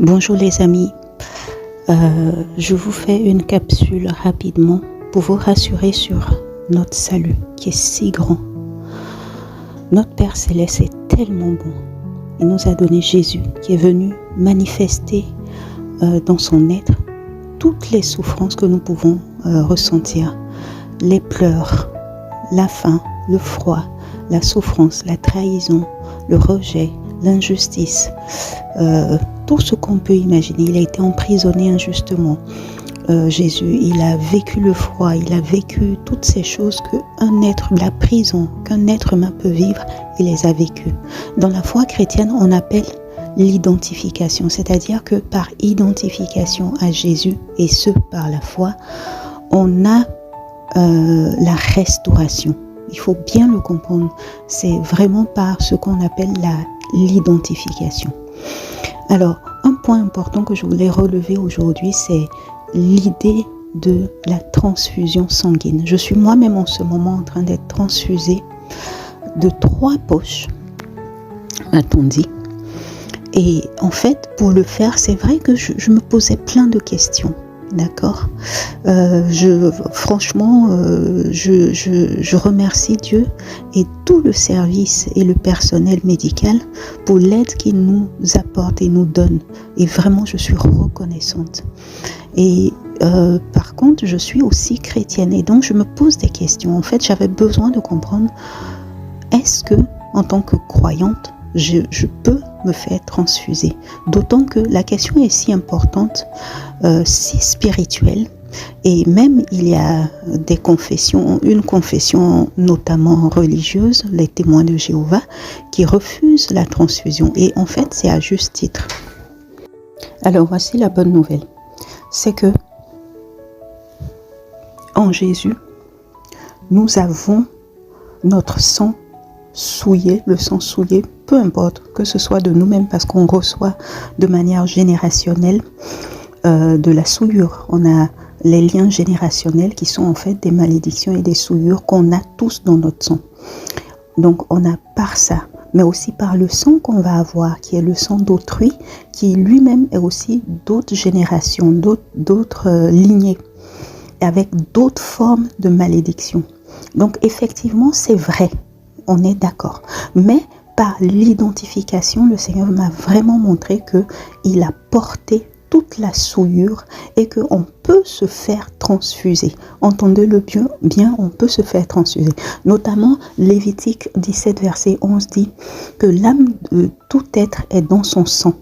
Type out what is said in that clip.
Bonjour les amis, je vous fais une capsule rapidement pour vous rassurer sur notre salut qui est si grand. Notre Père Céleste est tellement bon. Il nous a donné Jésus qui est venu manifester dans son être toutes les souffrances que nous pouvons ressentir. Les pleurs, la faim, le froid, la souffrance, la trahison, le rejet, l'injustice, tout ce qu'on peut imaginer. Il a été emprisonné injustement. Jésus, il a vécu le froid, il a vécu toutes ces choses la prison, qu'un être humain peut vivre, il les a vécues. Dans la foi chrétienne, on appelle l'identification, c'est-à-dire que par identification à Jésus, et ce par la foi, on a la restauration. Il faut bien le comprendre. C'est vraiment par ce qu'on appelle l'identification. Alors, un point important que je voulais relever aujourd'hui, c'est l'idée de la transfusion sanguine. Je suis moi-même en ce moment en train d'être transfusée de 3 poches, a-t-on dit. Et en fait, pour le faire, c'est vrai que je me posais plein de questions. D'accord. Franchement, je remercie Dieu et tout le service et le personnel médical pour l'aide qu'il nous apporte et nous donne. Et vraiment, je suis reconnaissante. Et par contre, je suis aussi chrétienne et donc je me pose des questions. En fait, j'avais besoin de comprendre, est-ce que, en tant que croyante, je peux me faire transfuser. D'autant que la question est si importante, si spirituelle. Et même il y a des confessions, une confession notamment religieuse, les témoins de Jéhovah, qui refusent la transfusion. Et en fait, c'est à juste titre. Alors voici la bonne nouvelle. C'est que en Jésus, nous avons notre sang souillé, le sang souillé, peu importe que ce soit de nous-mêmes, parce qu'on reçoit de manière générationnelle de la souillure. On a les liens générationnels qui sont en fait des malédictions et des souillures qu'on a tous dans notre sang. Donc on a par ça, mais aussi par le sang qu'on va avoir, qui est le sang d'autrui, qui lui-même est aussi d'autres générations, d'autres lignées, avec d'autres formes de malédiction. Donc effectivement, c'est vrai, on est d'accord. Mais par l'identification, le Seigneur m'a vraiment montré qu'il a porté toute la souillure et qu'on peut se faire transfuser. Entendez-le bien, on peut se faire transfuser. Notamment, Lévitique 17, verset 11 dit que l'âme de tout être est dans son sang.